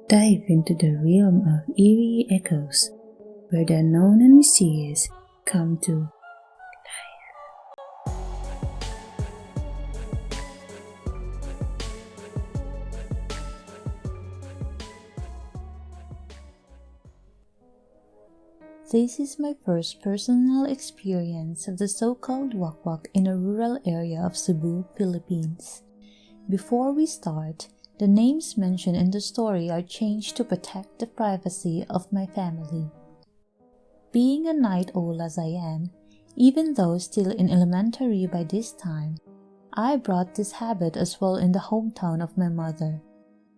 Dive into the realm of eerie echoes, where the unknown and mysterious come to. This is my first personal experience of the so-called Wak-Wak in a rural area of Cebu, Philippines. Before we start, the names mentioned in the story are changed to protect the privacy of my family. Being a night owl as I am, even though still in elementary by this time, I brought this habit as well in the hometown of my mother.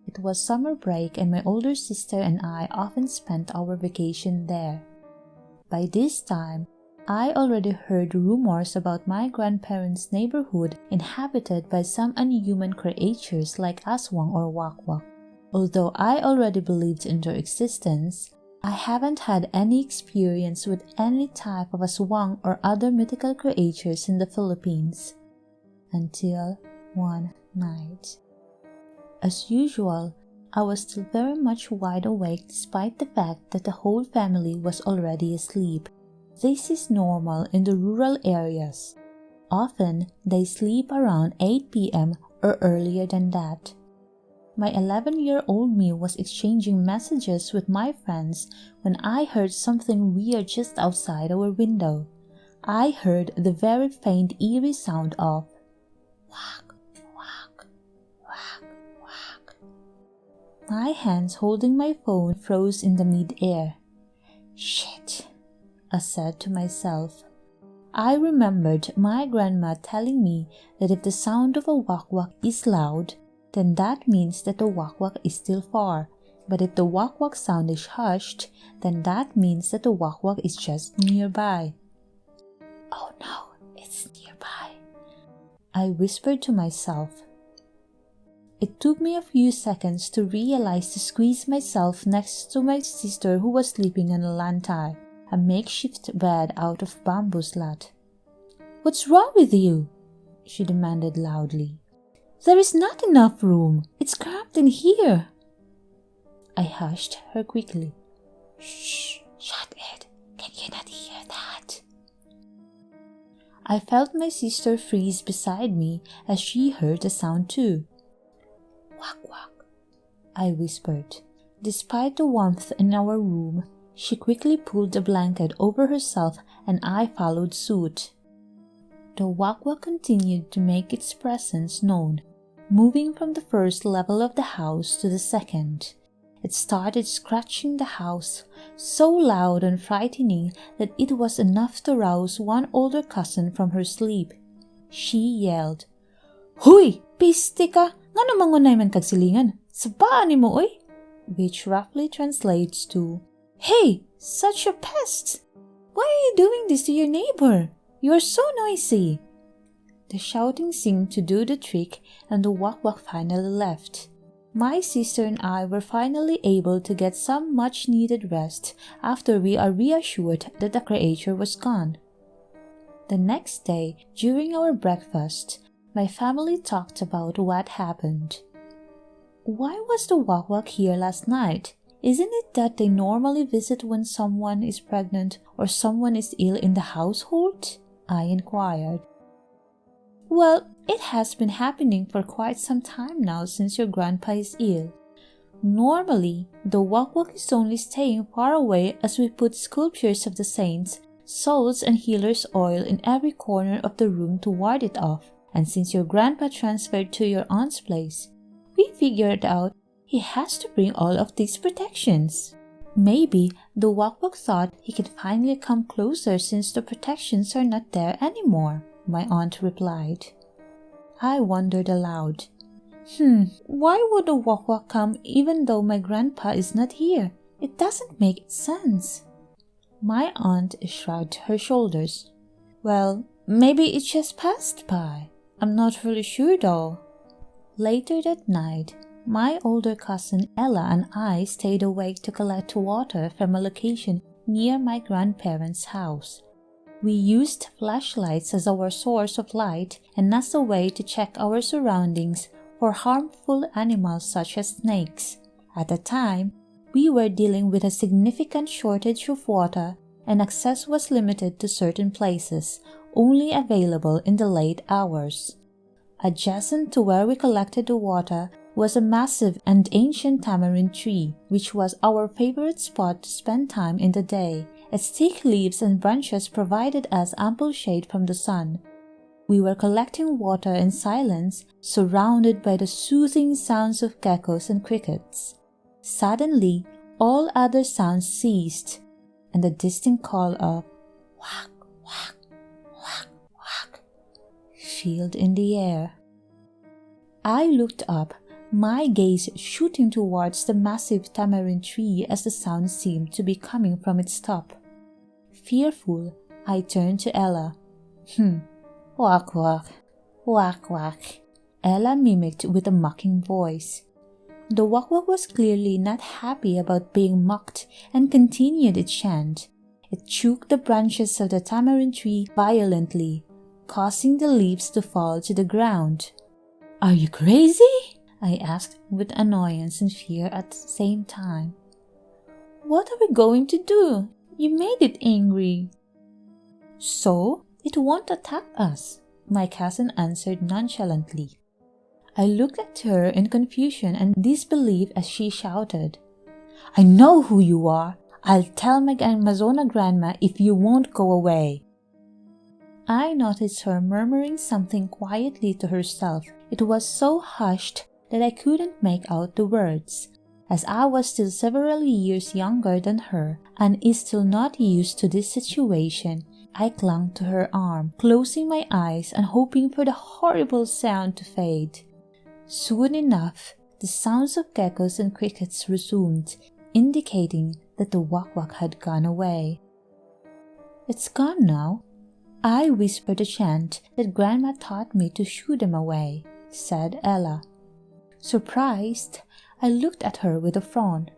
It was summer break and my older sister and I often spent our vacation there. By this time, I already heard rumors about my grandparents' neighborhood inhabited by some unhuman creatures like Aswang or Wak-Wak. Although I already believed in their existence, I haven't had any experience with any type of Aswang or other mythical creatures in the Philippines. Until one night. As usual, I was still very much wide awake despite the fact that the whole family was already asleep. This is normal in the rural areas. Often, they sleep around 8 p.m. or earlier than that. My 11-year-old me was exchanging messages with my friends when I heard something weird just outside our window. I heard the very faint eerie sound of wak, wak, wak, wak. My hands holding my phone froze in the mid-air. Shit, I said to myself. I remembered my grandma telling me that if the sound of a wak-wak is loud, then that means that the wak-wak is still far. But if the wak-wak sound is hushed, then that means that the wak-wak is just nearby. Oh no, it's nearby, I whispered to myself. It took me a few seconds to realize to squeeze myself next to my sister who was sleeping on a lantai, a makeshift bed out of bamboo slat. What's wrong with you? She demanded loudly. There is not enough room. It's cramped in here. I hushed her quickly. Shh, shut it. Can you not hear that? I felt my sister freeze beside me as she heard the sound too. Wak-wak, I whispered. Despite the warmth in our room, she quickly pulled a blanket over herself and I followed suit. The Wak-Wak continued to make its presence known, moving from the first level of the house to the second. It started scratching the house so loud and frightening that it was enough to rouse one older cousin from her sleep. She yelled, Huy! Piste ka! Ngano mangunay man kagsilingan? Sabaan mo oy! Which roughly translates to, Hey! Such a pest! Why are you doing this to your neighbor? You are so noisy! The shouting seemed to do the trick and the Wak-Wak finally left. My sister and I were finally able to get some much-needed rest after we are reassured that the creature was gone. The next day, during our breakfast, my family talked about what happened. Why was the Wak-Wak here last night? Isn't it that they normally visit when someone is pregnant or someone is ill in the household? I inquired. Well, it has been happening for quite some time now since your grandpa is ill. Normally, the Wak-Wak is only staying far away as we put sculptures of the saints, souls, and healers' oil in every corner of the room to ward it off. And since your grandpa transferred to your aunt's place, we figured out he has to bring all of these protections. Maybe the Wak-Wak thought he could finally come closer since the protections are not there anymore, my aunt replied. I wondered aloud. Why would the Wak-Wak come even though my grandpa is not here? It doesn't make sense. My aunt shrugged her shoulders. Well, maybe it just passed by. I'm not really sure though. Later that night, my older cousin Ella and I stayed awake to collect water from a location near my grandparents' house. We used flashlights as our source of light and as a way to check our surroundings for harmful animals such as snakes. At the time, we were dealing with a significant shortage of water and access was limited to certain places, only available in the late hours. Adjacent to where we collected the water was a massive and ancient tamarind tree, which was our favorite spot to spend time in the day. Its thick leaves and branches provided us ample shade from the sun. We were collecting water in silence, surrounded by the soothing sounds of geckos and crickets. Suddenly, all other sounds ceased, and the distant call of "Wak, wak, wak, wak" filled in the air. I looked up, my gaze shooting towards the massive tamarind tree as the sound seemed to be coming from its top. Fearful, I turned to Ella. Wak-Wak, Wak-Wak," Ella mimicked with a mocking voice. The Wak-Wak was clearly not happy about being mocked and continued its chant. It shook the branches of the tamarind tree violently, causing the leaves to fall to the ground. "Are you crazy?" I asked with annoyance and fear at the same time. "What are we going to do? You made it angry." "So, it won't attack us," my cousin answered nonchalantly. I looked at her in confusion and disbelief as she shouted, "I know who you are. I'll tell my Amazona grandma if you won't go away." I noticed her murmuring something quietly to herself. It was so hushed that I couldn't make out the words. As I was still several years younger than her and is still not used to this situation, I clung to her arm, closing my eyes and hoping for the horrible sound to fade. Soon enough, the sounds of geckos and crickets resumed, indicating that the Wak-Wak had gone away. "It's gone now." I whispered a chant that Grandma taught me to shoo them away, said Ella. Surprised, I looked at her with a frown.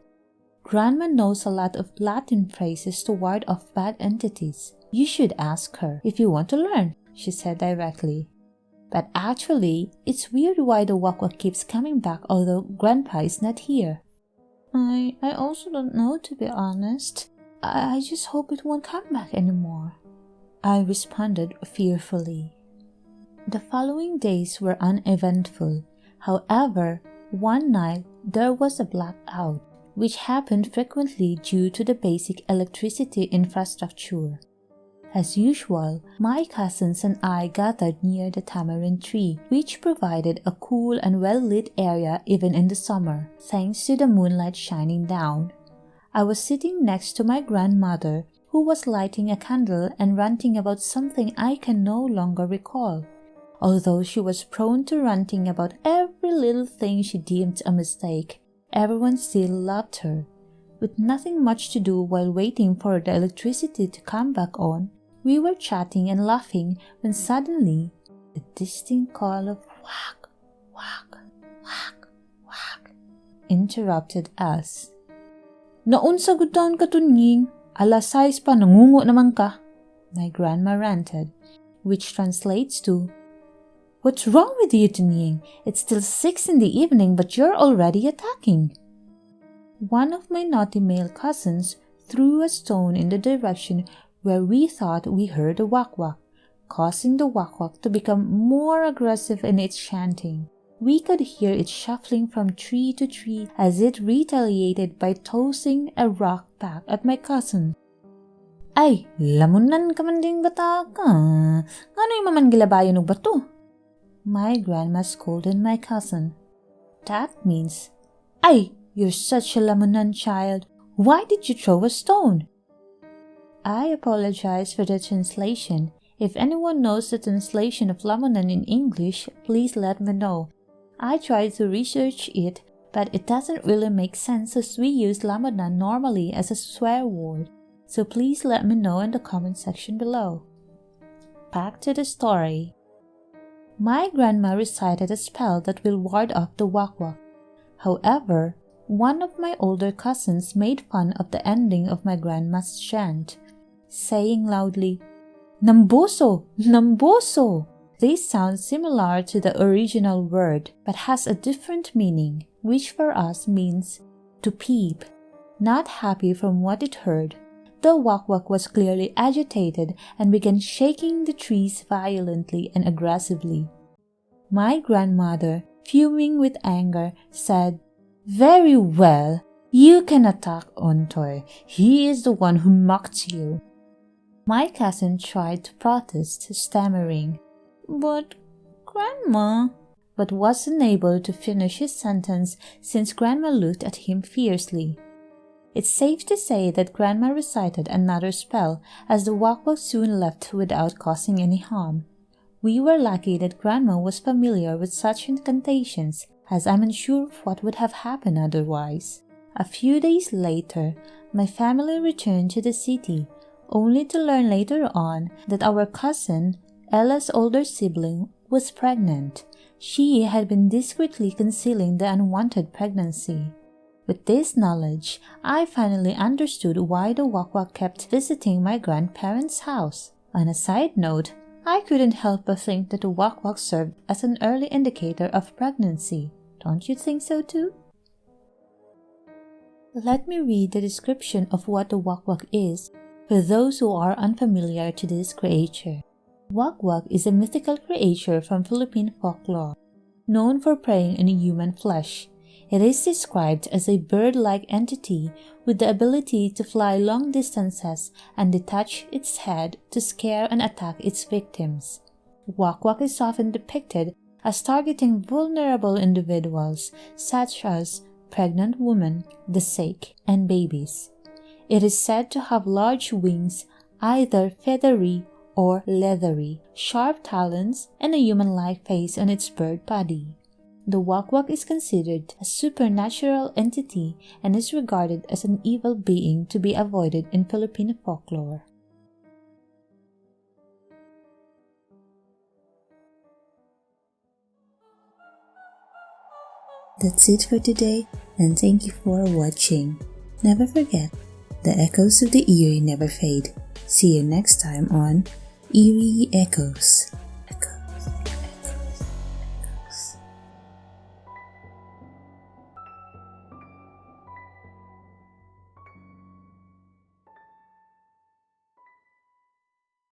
Grandma knows a lot of Latin phrases to ward off bad entities. "You should ask her if you want to learn," she said directly. "But actually, it's weird why the Wak-Wak keeps coming back although Grandpa is not here." I also don't know, to be honest. I just hope it won't come back anymore," I responded fearfully. The following days were uneventful. However, one night there was a blackout, which happened frequently due to the basic electricity infrastructure. As usual, my cousins and I gathered near the tamarind tree, which provided a cool and well-lit area even in the summer, thanks to the moonlight shining down. I was sitting next to my grandmother, who was lighting a candle and ranting about something I can no longer recall. Although she was prone to ranting about every little thing she deemed a mistake, everyone still loved her. With nothing much to do while waiting for the electricity to come back on, we were chatting and laughing when suddenly the distinct call of "Wak, wak, wak, wak" interrupted us. "Naunsa gud taon ka tunying? Alas 6 pa, nangungo naman ka," my grandma ranted, which translates to, "What's wrong with you, Tunying? It's still 6 in the evening but you're already attacking." One of my naughty male cousins threw a stone in the direction where we thought we heard the Wak-Wak, causing the Wak-Wak to become more aggressive in its chanting. We could hear it shuffling from tree to tree as it retaliated by tossing a rock back at my cousin. "Ay, lamunan ka man ding bata ka. Ngano'y maman gilabayon og bato?" My grandma scolded my cousin. That means, "Ay, you're such a lamunan child. Why did you throw a stone?" I apologize for the translation. If anyone knows the translation of lamunan in English, please let me know. I tried to research it, but it doesn't really make sense as we use lamunan normally as a swear word. So please let me know in the comment section below. Back to the story. My grandma recited a spell that will ward off the Wak-Wak. However, one of my older cousins made fun of the ending of my grandma's chant, saying loudly, "Namboso! Namboso!" This sounds similar to the original word, but has a different meaning, which for us means to peep. Not happy from what it heard, the Wak-Wak was clearly agitated and began shaking the trees violently and aggressively. My grandmother, fuming with anger, said, "Very well, you can attack Ontoy. He is the one who mocked you." My cousin tried to protest, stammering, "But, Grandma," but was unable to finish his sentence since Grandma looked at him fiercely. It's safe to say that Grandma recited another spell as the Wak-Wak soon left without causing any harm. We were lucky that Grandma was familiar with such incantations, as I'm unsure of what would have happened otherwise. A few days later, my family returned to the city, only to learn later on that our cousin, Ella's older sibling, was pregnant. She had been discreetly concealing the unwanted pregnancy. With this knowledge, I finally understood why the Wak-Wak kept visiting my grandparents' house. On a side note, I couldn't help but think that the Wak-Wak served as an early indicator of pregnancy. Don't you think so too? Let me read the description of what the Wak-Wak is for those who are unfamiliar to this creature. Wak-Wak is a mythical creature from Philippine folklore, known for preying on human flesh. It is described as a bird-like entity with the ability to fly long distances and detach its head to scare and attack its victims. Wak-Wak is often depicted as targeting vulnerable individuals such as pregnant women, the sick, and babies. It is said to have large wings, either feathery or leathery, sharp talons, and a human-like face on its bird body. The Wak-Wak is considered a supernatural entity and is regarded as an evil being to be avoided in Filipino folklore. That's it for today, and thank you for watching. Never forget, the echoes of the eerie never fade. See you next time on Eerie Echoes.